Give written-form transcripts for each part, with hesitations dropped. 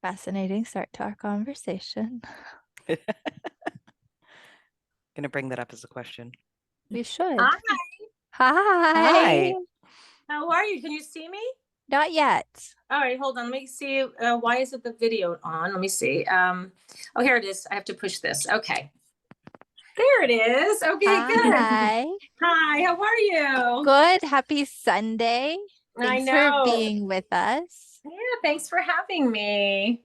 Fascinating start to our conversation. Gonna bring that up as a question. We should. Hi, Hi. Hi. how are you? Can you see me? Not yet. All right, hold on. Let me see. Why is it the video on? Let me see. Oh, here it is. I have to push this. Okay. There it is. Okay, good. Hi. Hi, how are you? Good. Happy Sunday. I Thanks for know. being with us. Yeah, thanks for having me.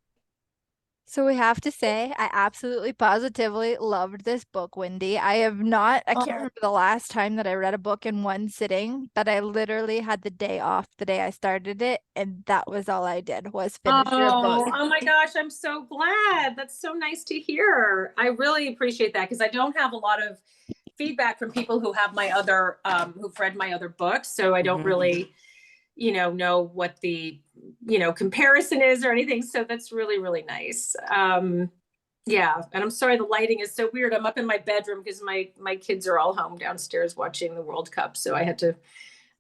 So we have to say, I absolutely positively loved this book, Wendy. I can't Oh, remember the last time that I read a book in one sitting, but I literally had the day off the day I started it, and that was all I did was finish your book. oh my gosh, I'm so glad. That's so nice to hear. I really appreciate that because I don't have a lot of feedback from people who have my other who've read my other books, so I don't really know what the comparison is or anything, so that's really really nice. Yeah, and I'm sorry the lighting is so weird. I'm up in my bedroom because my kids are all home downstairs watching the World Cup, so I had to,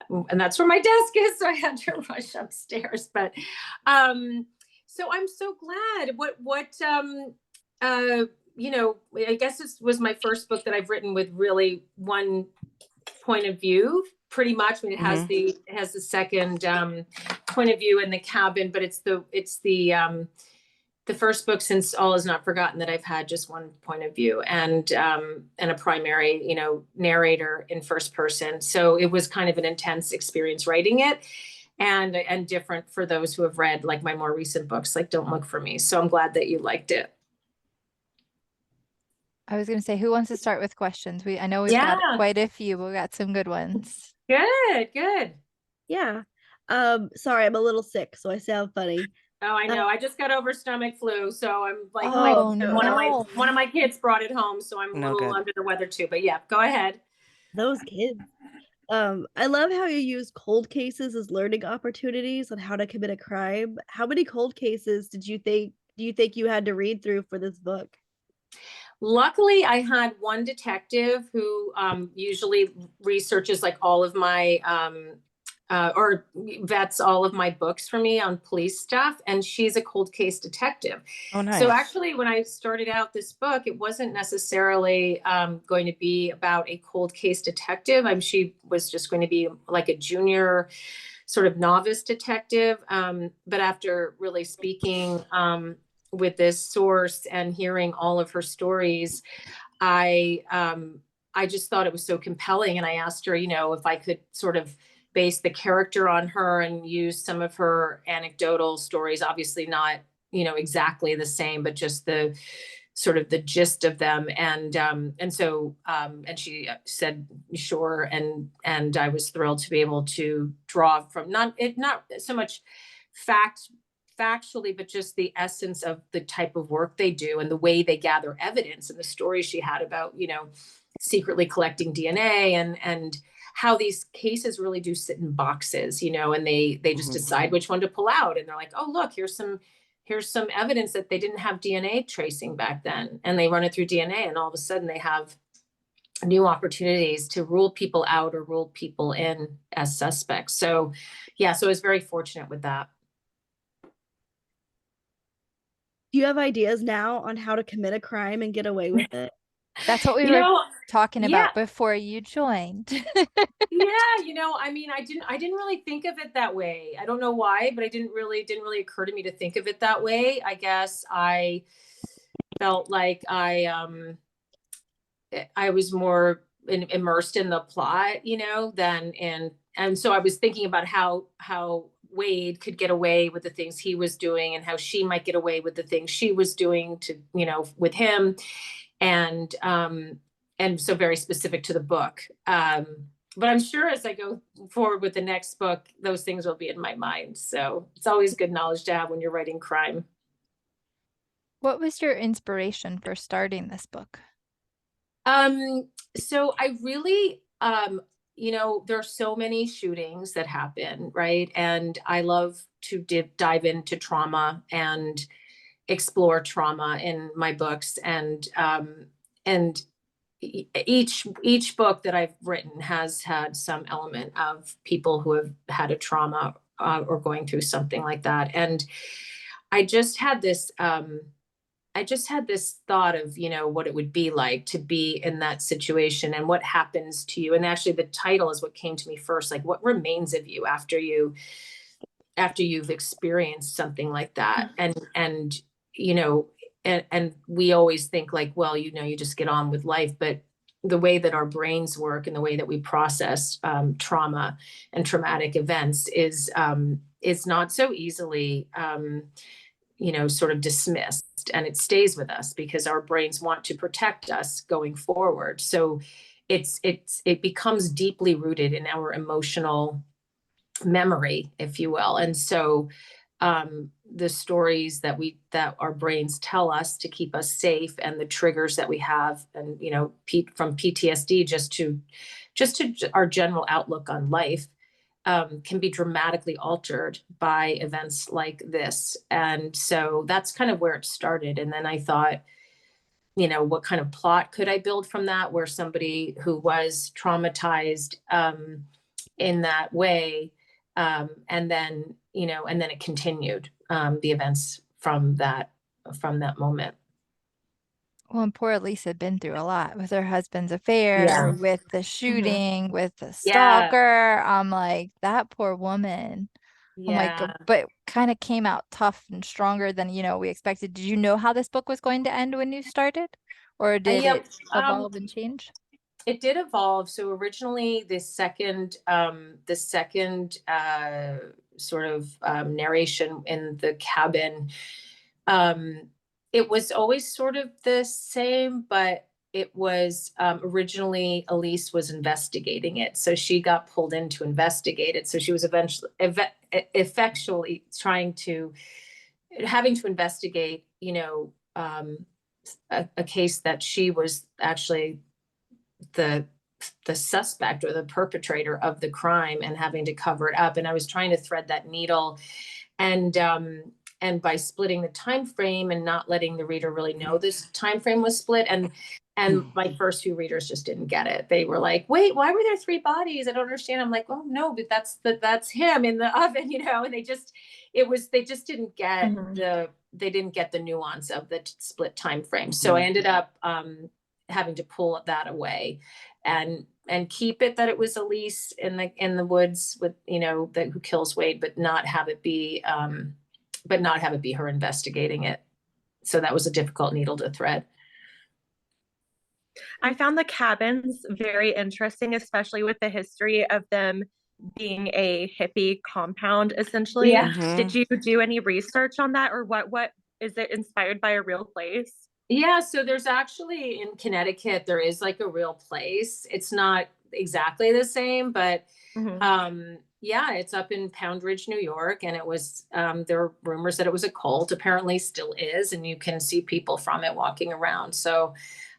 and that's where my desk is, so I had to rush upstairs. But so I'm so glad. I guess this was my first book that I've written with really one point of view, pretty much. I mean, it has the second point of view in the cabin, but it's the first book since All Is Not Forgotten that I've had just one point of view and a primary, narrator in first person. So it was kind of an intense experience writing it, and different for those who have read like my more recent books, like Don't Look for Me. So I'm glad that you liked it. I was going to say, who wants to start with questions? I know we've got Yeah, quite a few, but we got some good ones. good. Yeah. Sorry, I'm a little sick, so I sound funny. Oh, I know. I just got over stomach flu, so I'm like, Oh, one of my kids brought it home, so I'm a No little good. under the weather too. But yeah, go ahead. Those kids. I love how you use cold cases as learning opportunities on how to commit a crime. How many cold cases do you think you had to read through for this book? Luckily, I had one detective who usually researches like all of my or vets all of my books for me on police stuff, and she's a cold case detective. Oh, nice. So actually, when I started out this book, it wasn't necessarily going to be about a cold case detective. She was just going to be like a junior sort of novice detective. But after really speaking with this source and hearing all of her stories, I just thought it was so compelling, and I asked her, if I could sort of base the character on her and use some of her anecdotal stories, obviously not, exactly the same, but just the sort of the gist of them. And she said, sure. And I was thrilled to be able to draw from not so much factually, but just the essence of the type of work they do and the way they gather evidence, and the story she had about, secretly collecting DNA and how these cases really do sit in boxes, and they just decide which one to pull out. And they're like, oh, look, here's some evidence that they didn't have DNA tracing back then. And they run it through DNA, and all of a sudden they have new opportunities to rule people out or rule people in as suspects. So yeah, so I was very fortunate with that. Do you have ideas now on how to commit a crime and get away with it? That's what we were talking about before you joined. I mean, I didn't really think of it that way. I don't know why, but it didn't really occur to me to think of it that way. I guess I felt like I was more immersed in the plot, and so I was thinking about how Wade could get away with the things he was doing, and how she might get away with the things she was doing to, with him. And so very specific to the book. But I'm sure as I go forward with the next book, those things will be in my mind. So it's always good knowledge to have when you're writing crime. What was your inspiration for starting this book? So I really, there are so many shootings that happen, right? And I love to dive into trauma and explore trauma in my books. And each book that I've written has had some element of people who have had a trauma or going through something like that. And I just had this, thought of, what it would be like to be in that situation and what happens to you. And actually the title is what came to me first, like what remains of you after you've experienced something like that. And, you know, and we always think like, well, you just get on with life, but the way that our brains work and the way that we process trauma and traumatic events is not so easily, sort of dismissed, and it stays with us because our brains want to protect us going forward. So it becomes deeply rooted in our emotional memory, if you will. And so the stories that our brains tell us to keep us safe, and the triggers that we have, and from PTSD just to our general outlook on life, can be dramatically altered by events like this. And so that's kind of where it started. And then I thought, what kind of plot could I build from that, where somebody who was traumatized in that way, and then it continued, the events from that moment. Well, and poor Elise had been through a lot with her husband's affair, Yeah. with the shooting, with the Yeah. stalker. I'm like, that poor woman. I'm like, Yeah. but kind of came out tough and stronger than, we expected. Did you know how this book was going to end when you started? Or did Yeah, it evolve and change? it did evolve. So originally the second sort of narration in the cabin, it was always sort of the same, but it was originally Elise was investigating it. So she got pulled in to investigate it. So she was eventually effectually having to investigate, a case that she was actually the suspect or the perpetrator of the crime, and having to cover it up. And I was trying to thread that needle, and by splitting the time frame and not letting the reader really know this time frame was split, and my first few readers just didn't get it. They were like, wait, why were there 3 bodies? I don't understand. I'm like, oh no, but that's him in the oven, and they just didn't get they didn't get the nuance of the split time frame. So I ended up having to pull that away, and keep it that it was Elise in the woods with, that who kills Wade, but not have it be her investigating it. So that was a difficult needle to thread. I found the cabins very interesting, especially with the history of them being a hippie compound, essentially. Yeah. Did you do any research on that, or what is it inspired by a real place? Yeah, so there's actually in Connecticut, there is like a real place. It's not exactly the same, but yeah, it's up in Pound Ridge, New York. And it was, there were rumors that it was a cult, apparently still is. And you can see people from it walking around. So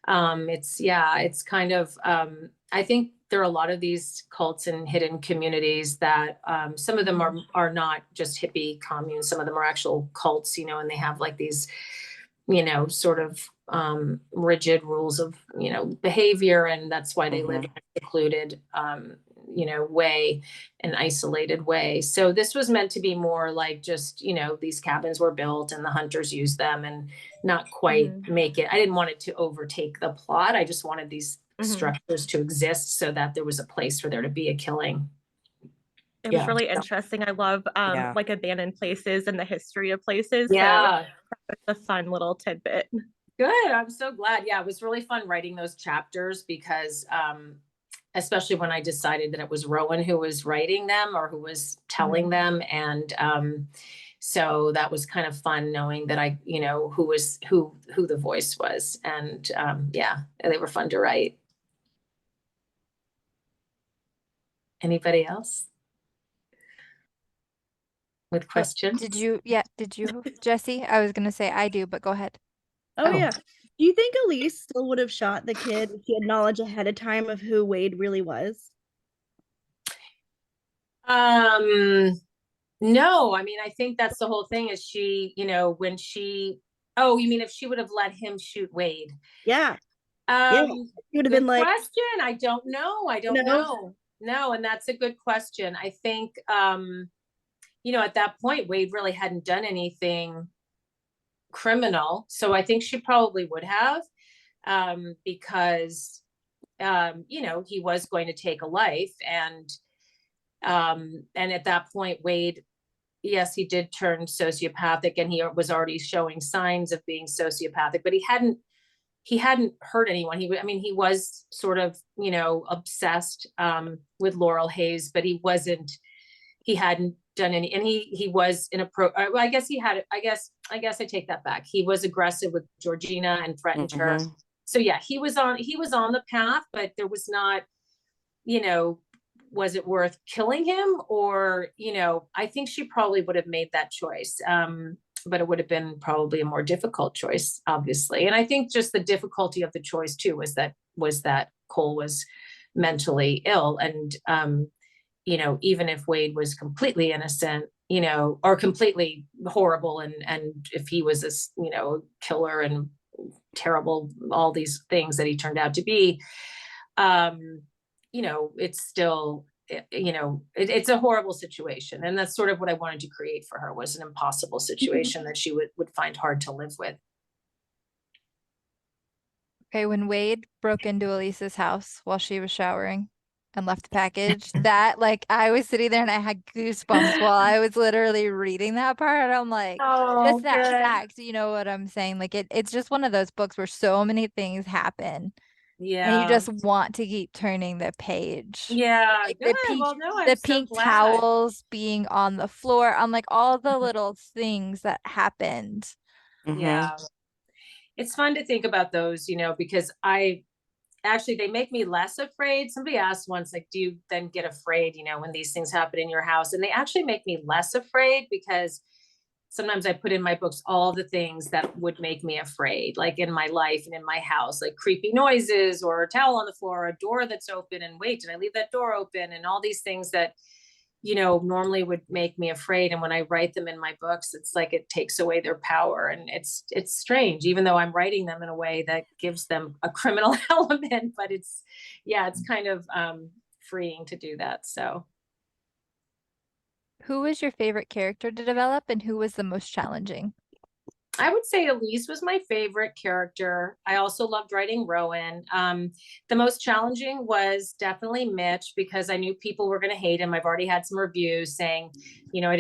it's kind of, I think there are a lot of these cults in hidden communities that some of them are not just hippie communes. Some of them are actual cults, and they have like these, sort of rigid rules of, behavior. And that's why they live in a secluded, way, an isolated way. So this was meant to be more like just, these cabins were built and the hunters used them, and not quite make it. I didn't want it to overtake the plot. I just wanted these structures to exist so that there was a place for there to be a killing. It was really interesting. I love like abandoned places and the history of places. Yeah. So it's a fun little tidbit. Good. I'm so glad. Yeah, it was really fun writing those chapters because especially when I decided that it was Rowan who was writing them or who was telling them. And so that was kind of fun knowing that I, who the voice was. And yeah, they were fun to write. Anybody else with questions? Did you, Jesse? I was going to say I do, but go ahead. Oh, yeah. Do you think Elise still would have shot the kid if she had knowledge ahead of time of who Wade really was? No, I mean, I think that's the whole thing is she, when she, oh, you mean if she would have let him shoot Wade? Yeah. She would have been like, question. I don't know. No, and that's a good question. I think, at that point, Wade really hadn't done anything criminal. So I think she probably would have, because, you know, he was going to take a life. And at that point, Wade, yes, he did turn sociopathic, and he was already showing signs of being sociopathic, but he hadn't hurt anyone. I mean, he was sort of, you know, obsessed with Laurel Hayes, but he hadn't done any, and he was I guess I take that back. He was aggressive with Georgina and threatened her. So yeah, he was on the path, but there was not, you know, was it worth killing him? Or, you know, I think she probably would have made that choice. But it would have been probably a more difficult choice, obviously. And I think just the difficulty of the choice too was that Cole was mentally ill. And, you know, even if Wade was completely innocent, you know, or completely horrible, and if he was this, you know, killer and terrible, all these things that he turned out to be, you know, it's still, you know, it's a horrible situation. And that's sort of what I wanted to create for her, was an impossible situation that she would find hard to live with. Okay, when Wade broke into Elisa's house while she was showering and left the package, that, like, I was sitting there and I had goosebumps while I was literally reading that part. I'm like, just that fact, you know what I'm saying? Like, it's just one of those books where so many things happen. Yeah. And you just want to keep turning the page. Yeah. Like good. the pink, Well, no, I'm the so pink glad. towels being on the floor. I'm like, all the little things that happened. Yeah. It's fun to think about those, you know, because they make me less afraid. Somebody asked once, like, do you then get afraid, you know, when these things happen in your house? And they actually make me less afraid, because sometimes I put in my books all the things that would make me afraid, like in my life and in my house, like creepy noises, or a towel on the floor, or a door that's open, and wait, did I leave that door open? And all these things that, you know, normally would make me afraid. And when I write them in my books, it's like it takes away their power. And it's strange, even though I'm writing them in a way that gives them a criminal element, but it's kind of freeing to do that. So. Who was your favorite character to develop, and who was the most challenging? I would say Elise was my favorite character. I also loved writing Rowan. The most challenging was definitely Mitch, because I knew people were going to hate him. I've already had some reviews saying, you know,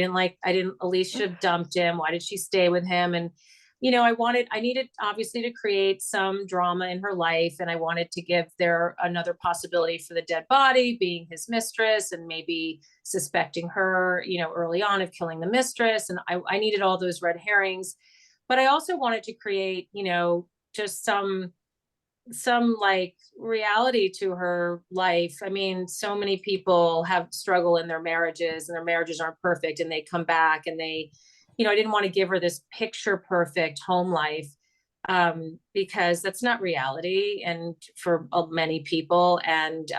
Elise should have dumped him. Why did she stay with him? And, you know, I needed obviously to create some drama in her life. And I wanted to give there another possibility for the dead body being his mistress, and maybe suspecting her, you know, early on of killing the mistress. And I needed all those red herrings. But I also wanted to create, you know, just some like reality to her life. I mean, so many people have struggle in their marriages, and their marriages aren't perfect, and they come back, and they, you know, I didn't want to give her this picture perfect home life, because that's not reality, and for many people. And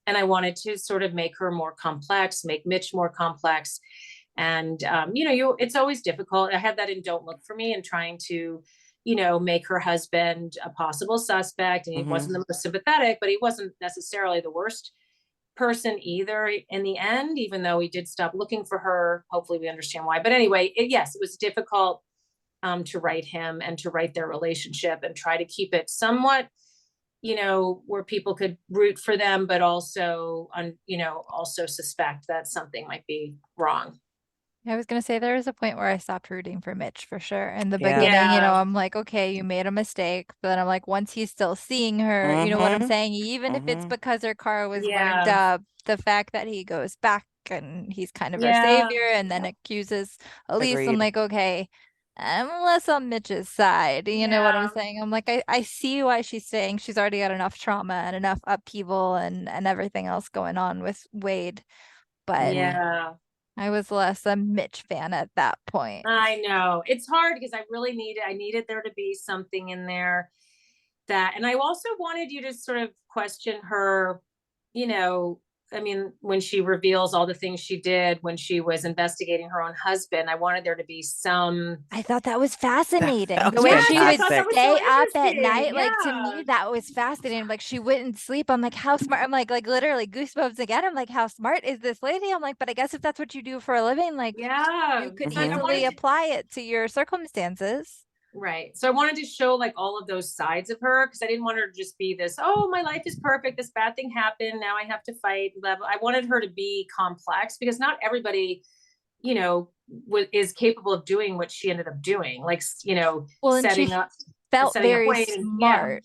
I wanted to sort of make her more complex, make Mitch more complex. And, you know, it's always difficult. I had that in Don't Look for Me, and trying to, you know, make her husband a possible suspect. And he wasn't the most sympathetic, but he wasn't necessarily the worst person either in the end, even though he did stop looking for her. Hopefully we understand why. But anyway, yes, it was difficult to write him and to write their relationship, and try to keep it somewhat, you know, where people could root for them, but also, you know, also suspect that something might be wrong. I was gonna say there was a point where I stopped rooting for Mitch for sure. In the Yeah. beginning, you know, Yeah. I'm like, okay, you made a mistake. But then I'm like, once he's still seeing her, you know what I'm saying? Even if it's because her car was burned Yeah. up, the fact that he goes back and he's kind of her Yeah. savior, and then accuses Elise, I'm Agreed. like, okay, I'm less on Mitch's side. You know what I'm Yeah. saying? I'm like, I see why she's saying she's already got enough trauma and enough upheaval and everything else going on with Wade. But Yeah. I was less a Mitch fan at that point. I know it's hard, because I needed there to be something in there that, and I also wanted you to sort of question her, you know, I mean, when she reveals all the things she did when she was investigating her own husband, I wanted there to be some. I thought that was fascinating. That The was way she would I thought that was so stay up at interesting. night, like to Yeah. me, that was fascinating. Like she wouldn't sleep. I'm like, how smart. I'm like literally goosebumps again. I'm like, how smart is this lady? I'm like, but I guess if that's what you do for a living, like Yeah. you could And I easily wanted to, apply it to your circumstances. Right. So I wanted to show like all of those sides of her because I didn't want her to just be this, oh, my life is perfect. This bad thing happened. Now I have to fight. Blah, blah. I wanted her to be complex because not everybody, you know, is capable of doing what she ended up doing. Like, you know, Well, and she felt setting up very Wayne and yeah. smart.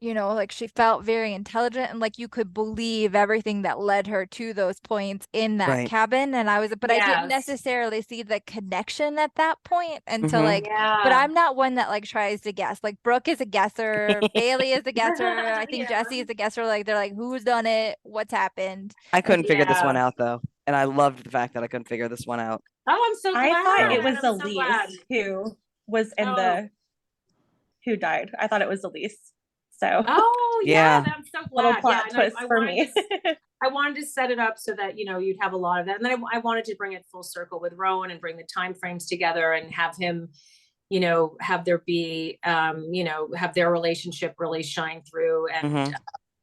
You know, like she felt very intelligent and like you could believe everything that led her to those points in that Right. cabin. And I but I didn't Yes. necessarily see the connection at that point until Mhm. like, but Yeah. I'm not one that like tries to guess. Like Brooke is a guesser, Bailey is a guesser. I think Yeah. Jesse is a guesser. Like they're like, who's done it? What's happened? I couldn't figure this one Yeah. out though, and I loved the fact that I couldn't figure this one out. Oh, I'm so glad. I thought it was I'm so glad. Elise who was in Oh. who died. I thought it was Elise. So Oh Yeah. yeah, I'm so little glad. plot Yeah, twist and for me. I wanted to set it up so that, you know, you'd have a lot of that. And then I wanted to bring it full circle with Rowan and bring the time frames together and have him, you know, have there be, you know, have their relationship really shine through Mhm.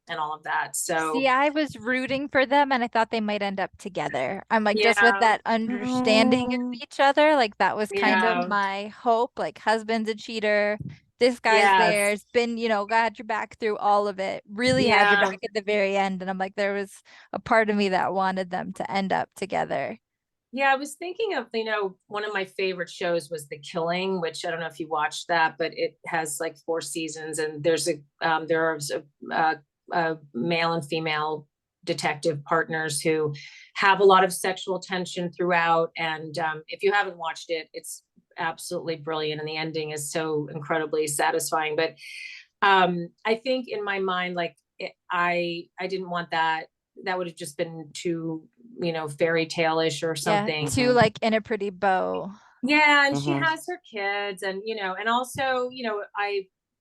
and all of that. So See, I was rooting for them and I thought they might end up together. I'm like, just with yeah, that understanding of each other, like that was kind of yeah, my hope. Like, husband's a cheater. This guy's yes, there. It's been, you know, got your back through all of it. Really had your yeah. back at the very end. And I'm like, there was a part of me that wanted them to end up together. Yeah, I was thinking of, you know, one of my favorite shows was The Killing, which I don't know if you watched that, but it has like 4 seasons, and there's a male and female detective partners who have a lot of sexual tension throughout. And if you haven't watched it, it's absolutely brilliant, and the ending is so incredibly satisfying. But I think in my mind, like I didn't want that. That would have just been too, you know, fairy tale-ish or Yeah, something. too like in a pretty bow. Yeah, and she Mhm. has her kids, and you know, and also, you know,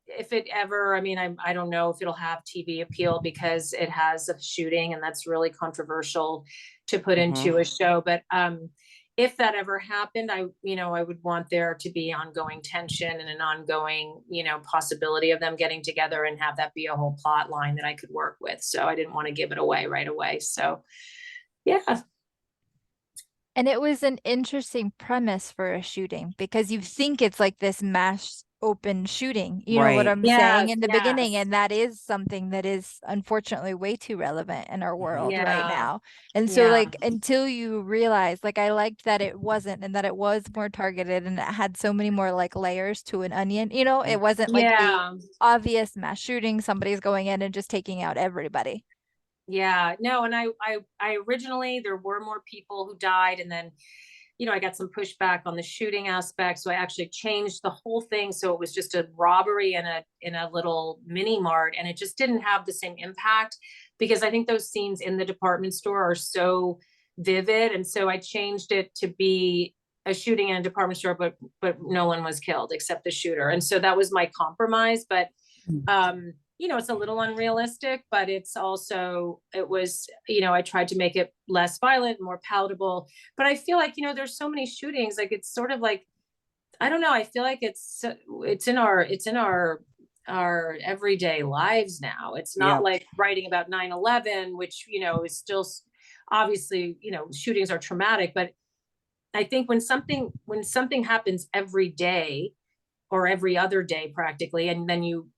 if it ever, I mean, I don't know if it'll have TV appeal because it has a shooting, and that's really controversial to put Mhm. into a show. But if that ever happened, you know, I would want there to be ongoing tension and an ongoing, you know, possibility of them getting together and have that be a whole plot line that I could work with. So I didn't want to give it away right away. So yeah. And it was an interesting premise for a shooting because you think it's like this mass open shooting. You know what Right. I'm saying Yes, in the beginning? yes. And that is something that is unfortunately way too relevant in our world right Yeah. now. And so Yeah. like until you realize, like I liked that it wasn't and that it was more targeted and it had so many more like layers to an onion. You know, it wasn't like the Yeah. obvious mass shooting, somebody's going in and just taking out everybody. Yeah, no, and I originally there were more people who died, and then, you know, I got some pushback on the shooting aspect, so I actually changed the whole thing so it was just a robbery in a little mini mart, and it just didn't have the same impact because I think those scenes in the department store are so vivid, and so I changed it to be a shooting in a department store, but no one was killed except the shooter, and so that was my compromise, but you know, it's a little unrealistic, but it's also, it was, you know, I tried to make it less violent, more palatable. But I feel like, you know, there's so many shootings, like it's sort of like, I don't know, I feel like it's in our everyday lives now. It's not Yeah. like writing about 9/11, which, you know, is still obviously, you know, shootings are traumatic, but I think when something happens every day or every other day practically, and then you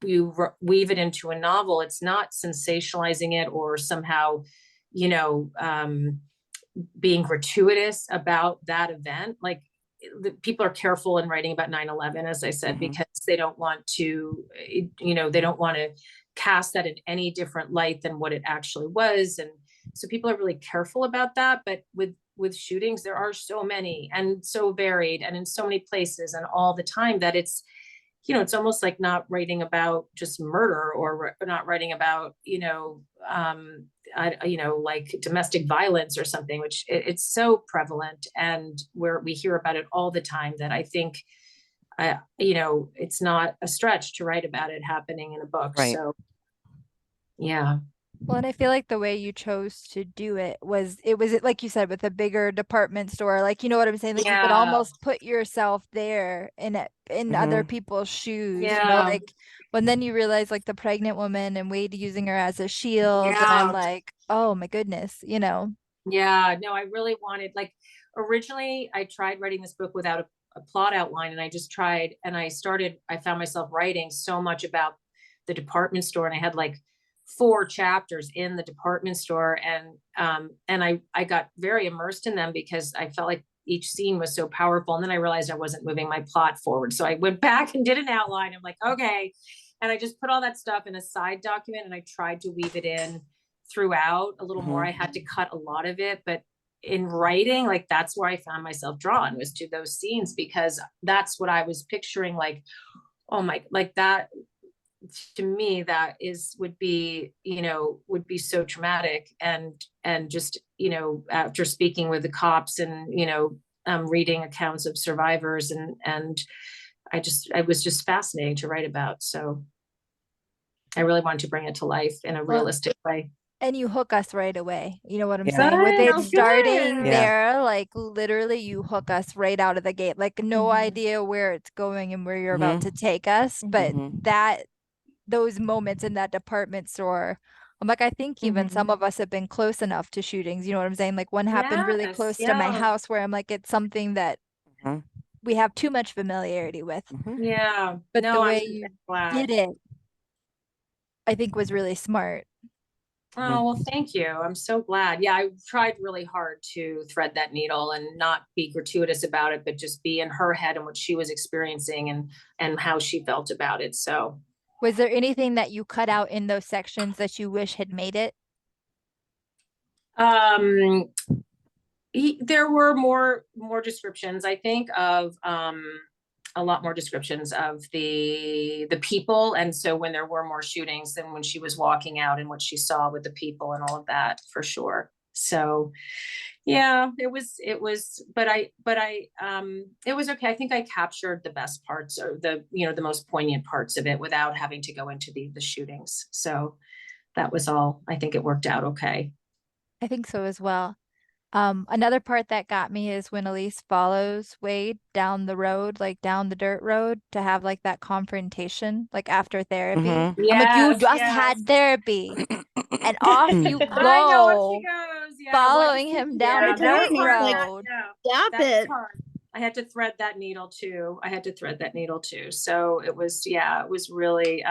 weave it into a novel, it's not sensationalizing it or somehow, you know, being gratuitous about that event. Like people are careful in writing about 9/11, as I said, Mhm. because they don't want to, you know, they don't want to cast that in any different light than what it actually was. And so people are really careful about that. But with shootings, there are so many and so varied and in so many places and all the time that it's, you know, it's almost like not writing about just murder or not writing about, you know, you know, like domestic violence or something, which it's so prevalent and where we hear about it all the time that I think, you know, it's not a stretch to write about it happening in a book. Right. So, yeah. Well, and I feel like the way you chose to do it was like you said with a bigger department store, like you know what I'm saying? Like you could Yeah. almost put yourself there in it in other Mhm. people's shoes, you know, Yeah. like when then you realize like the pregnant woman and Wade using her as a shield, and I'm Yeah. like, oh my goodness, you know. Yeah. No, I really wanted, like, originally I tried writing this book without a plot outline, and I just tried, and I found myself writing so much about the department store, and I had like 4 chapters in the department store, and I got very immersed in them because I felt like each scene was so powerful. And then I realized I wasn't moving my plot forward. So I went back and did an outline. I'm like, okay. And I just put all that stuff in a side document, and I tried to weave it in throughout a little more. I had to cut a lot of it, but in writing, like that's where I found myself drawn, was to those scenes, because that's what I was picturing. Like, oh my, like that, to me, that would be so traumatic. And just, after speaking with the cops and, reading accounts of survivors, and it was just fascinating to write about. So I really wanted to bring it to life in a realistic way. And you hook us right away. You know what I'm Yeah. saying? With it Good. starting Yeah. there, like literally you hook us right out of the gate. Like no idea where it's going and where you're about to take us. But those moments in that department store, I'm like, I think even some of us have been close enough to shootings. You know what I'm saying? Like one happened really Yes, close to my yeah. house where I'm like, it's something that we have too much familiarity with. Yeah. But No, the I'm way you glad. did it, I think was really smart. Oh, well, thank you. I'm so glad. Yeah, I tried really hard to thread that needle and not be gratuitous about it, but just be in her head and what she was experiencing and how she felt about it. So, Was there anything that you cut out in those sections that you wish had made it? there were more descriptions, I think, of a lot more descriptions of the people. And so when there were more shootings than when she was walking out and what she saw with the people and all of that, for sure. So yeah, it was, but I, it was okay. I think I captured the best parts, or the most poignant parts of it, without having to go into the shootings. So that was all. I think it worked out okay. I think so as well. Another part that got me is when Elise follows Wade down the road, like down the dirt road, to have like that confrontation, like after therapy. I'm like, you just had therapy, and off you I know, if she go, goes, yeah, following him down yeah, the that was dirt hard. road. Stop That was it. hard. I had to thread that needle too. So it was, it was really,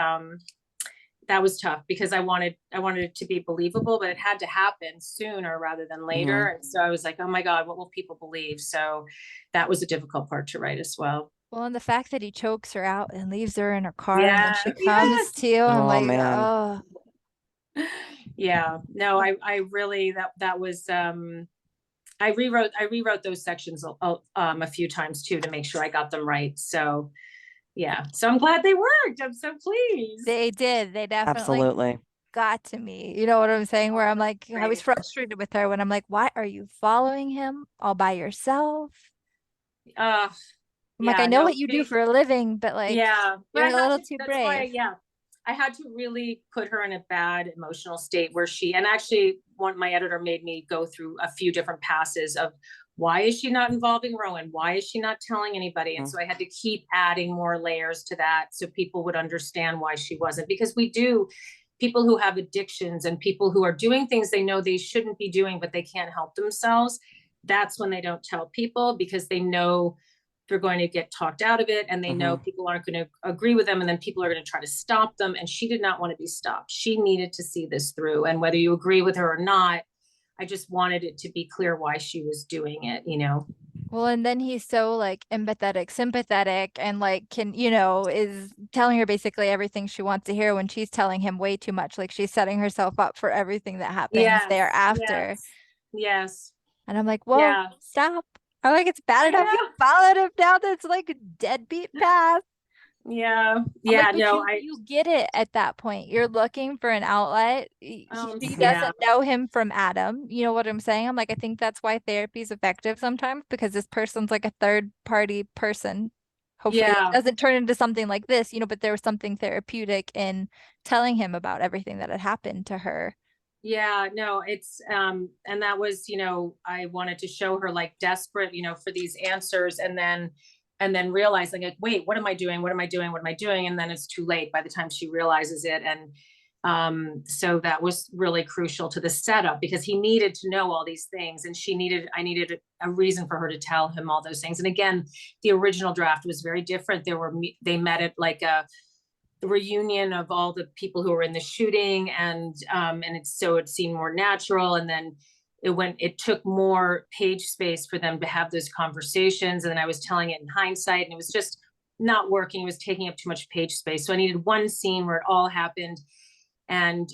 that was tough, because I wanted it to be believable, but it had to happen sooner rather than later. And so I was like, oh my God, what will people believe? So that was a difficult part to write as well. Well, and the fact that he chokes her out and leaves her in her car, and then Yeah. she comes to, I'm Oh, like, man. oh. Yeah, no, I really, that was, I rewrote those sections a few times too, to make sure I got them right. So yeah, so I'm glad they worked. I'm so pleased. They did. They definitely Absolutely. got to me. You know what I'm saying? Where I'm like, I was Right. frustrated with her when I'm like, why are you following him all by yourself? I'm like, Yeah, I know no, what you do for a living, but like, yeah, but you're I a had little to, too that's brave. why, yeah, I had to really put her in a bad emotional state, where and actually my editor made me go through a few different passes of, why is she not involving Rowan? Why is she not telling anybody? And so I had to keep adding more layers to that, so people would understand why she wasn't, because people who have addictions and people who are doing things they know they shouldn't be doing, but they can't help themselves. That's when they don't tell people, because they know they're going to get talked out of it, and they know people aren't going to agree with them, and then people are going to try to stop them. And she did not want to be stopped. She needed to see this through. And whether you agree with her or not, I just wanted it to be clear why she was doing it, Well, and then he's so like empathetic, sympathetic, and like is telling her basically everything she wants to hear, when she's telling him way too much. Like she's setting herself up for everything that happens Yes, thereafter. yes, yes. And I'm like, well, Yeah. stop. I'm like, it's bad enough you Yeah. followed him down this like deadbeat path. Yeah. I'm Yeah. like, but No, you get it at that point. You're looking for an outlet. She yeah. doesn't know him from Adam. You know what I'm saying? I'm like, I think that's why therapy is effective sometimes, because this person's like a third party person. Hopefully it Yeah. doesn't turn into something like this, but there was something therapeutic in telling him about everything that had happened to her. Yeah, no, it's, and that was, I wanted to show her like desperate, for these answers, and then realizing like, wait, what am I doing? What am I doing? What am I doing? And then it's too late by the time she realizes it. So that was really crucial to the setup because he needed to know all these things, and I needed a reason for her to tell him all those things. And again, the original draft was very different. They met at like the reunion of all the people who were in the shooting, and it seemed more natural. And then it took more page space for them to have those conversations. And then I was telling it in hindsight, and it was just not working. It was taking up too much page space. So I needed one scene where it all happened. And,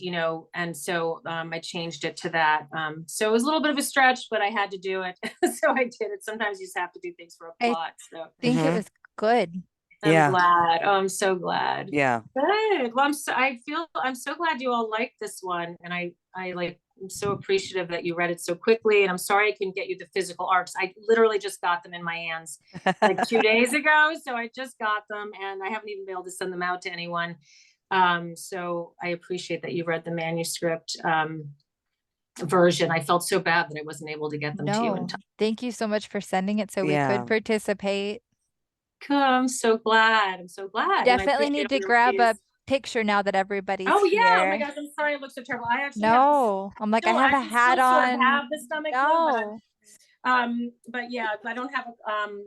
so I changed it to that. So it was a little bit of a stretch, but I had to do it. So I did it. Sometimes you just have to do things for a plot. So I think it was good. I'm glad. Oh, I'm so glad. Yeah. Good. Well, I'm so glad you all liked this one. And I'm so appreciative that you read it so quickly. And I'm sorry I couldn't get you the physical arcs. I literally just got them in my hands like 2 days ago. So I just got them, and I haven't even been able to send them out to anyone. So I appreciate that you read the manuscript version. I felt so bad that I wasn't able to get them to you in time. Thank you so much for sending it so we could participate. Cool. I'm so glad. Definitely need to grab a picture now that everybody's here. Oh my here. gosh, I'm sorry it looks so terrible. I actually I'm like, I have a hat on. Have the stomach flu, but yeah, I don't have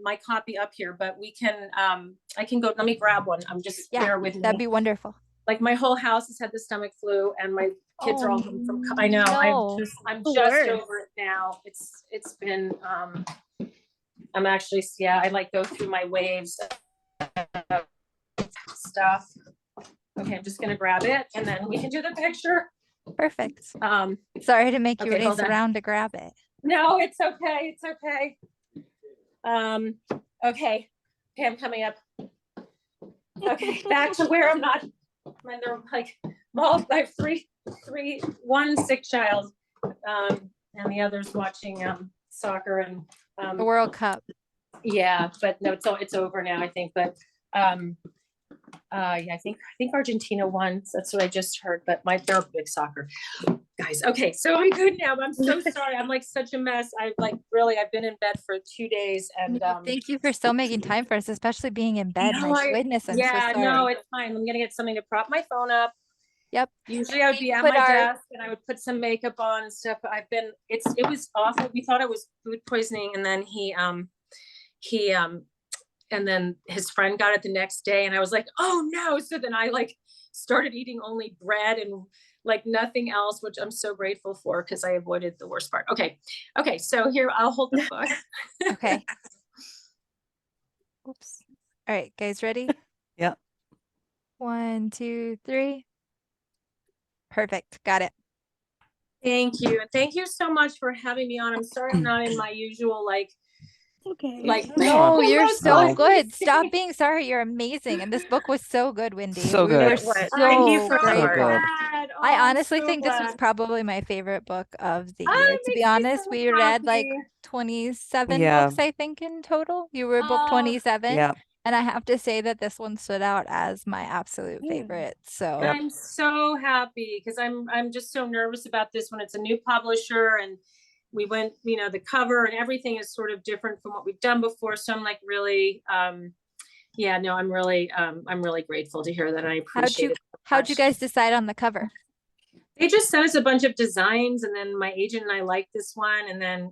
my copy up here, but we can I can go. Let me grab one. I'm just bear with me. That'd be wonderful. Like my whole house has had the stomach flu, and my kids are all from. I know. No. I'm just over it now. It's been. I'm actually I like go through my waves of stuff. Okay, I'm just gonna grab it, and then we can do the picture. Perfect. Sorry to make you race around to grab it. No, it's okay. It's okay. Okay, I'm coming up. Okay, back to where I'm not. When they're like, well, I have one sick child, and the other's watching soccer and the World Cup. Yeah, but no, it's over now, I think. But I think Argentina won. So that's what I just heard. But they're big soccer guys. Okay, so I'm good now. I'm so sorry. I'm like such a mess. I've been in bed for 2 days, and thank you for still making time for us, especially being in bed. My goodness, I'm so sorry. No, it's fine. I'm gonna get something to prop my phone up. Yep. Usually I would be at my desk and I would put some makeup on and stuff. It was awful. We thought it was food poisoning, and then and then his friend got it the next day, and I was like, oh no. So then I started eating only bread and nothing else, which I'm so grateful for because I avoided the worst part. Okay. So here, I'll hold the book. Okay. Oops. All right, guys, ready? Yeah. 1, 2, 3. Perfect. Got it. Thank you. Thank you so much for having me on. I'm sorry I'm not in my usual Okay. No, you're so good. Stop being sorry. You're amazing. And this book was so good, Wendy. So We good. were so Thank you so grateful. good. I honestly think this was probably my favorite book of the year. To be honest, we read 27 books, I think, in total. You were book 27. Yeah. And I have to say that this one stood out as my absolute favorite. So I'm so happy because I'm just so nervous about this one. It's a new publisher, and we went, the cover and everything is sort of different from what we've done before. So I'm really, I'm really grateful to hear that. I appreciate it. How'd you guys decide on the cover? They just sent us a bunch of designs, and then my agent and I liked this one, and then,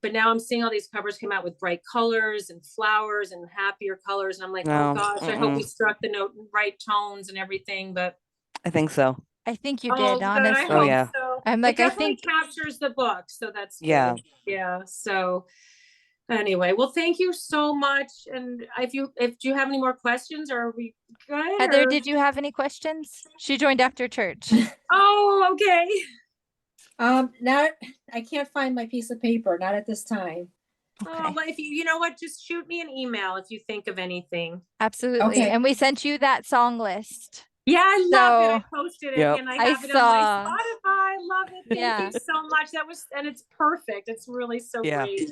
but now I'm seeing all these covers come out with bright colors and flowers and happier colors. And I'm like, oh gosh, I hope we struck the note in right tones and everything. But I think so. I think you did, honestly. Oh yeah. So. I'm like, I think captures the book. So that's good. Yeah. So anyway, well, thank you so much. And if you have any more questions, or are we good? Heather, did you have any questions? She joined after church. Oh, okay. Now I can't find my piece of paper, not at this time. Okay. Oh, well, if you know what, just shoot me an email if you think of anything. Absolutely. Okay. And we sent you that song list. Yeah, I love it. I posted it and I have it on my Spotify. I love it. Thank you so much. And it's perfect. It's really so great.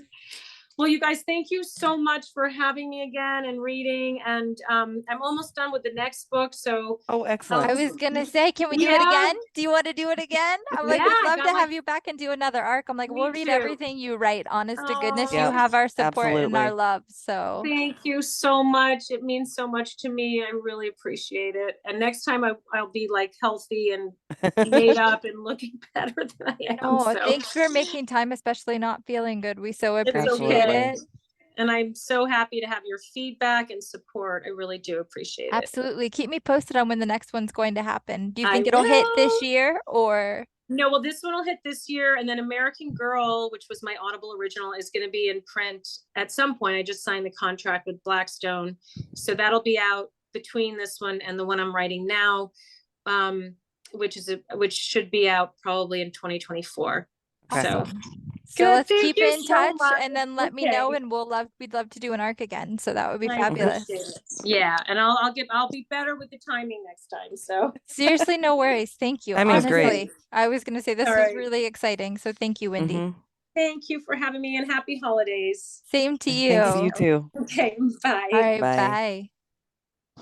Well, you guys, thank you so much for having me again and reading. And I'm almost done with the next book. So Oh, I excellent. was gonna say, can we do it Yeah. again? Do you want to do it again? I'm like, Yeah, we'd I love got to like- have you back and do another arc. I'm like, Me we'll read too. everything you write. Honest to goodness, you Oh, have our support and our absolutely. love. So thank you so much. It means so much to me. I really appreciate it. And next time I'll be like healthy and made up and looking better than I am. oh, So thanks for making time, especially not feeling good. We so it's appreciate okay. it. And I'm so happy to have your feedback and support. I really do appreciate it. Absolutely. Keep me posted on when the next one's going to happen. Do you I think it'll hit this will. year or? No, well, this one will hit this year, and then American Girl, which was my Audible original, is going to be in print at some point. I just signed the contract with Blackstone, so that'll be out between this one and the one I'm writing now, which should be out probably in 2024. Okay. So Awesome. So Good, let's thank keep you in so touch much. and then let me know, Okay. and we'd love to do an arc again. So that would be I fabulous. appreciate it. Yeah, and I'll be better with the timing next time. So Seriously, no worries. Thank you. Timing's great. Honestly, I was gonna say this All was right. really exciting. So thank you, Wendy. Mhm. thank you for having me and happy holidays. Same to you. Thanks to you too. Okay, bye. All right, Bye. bye.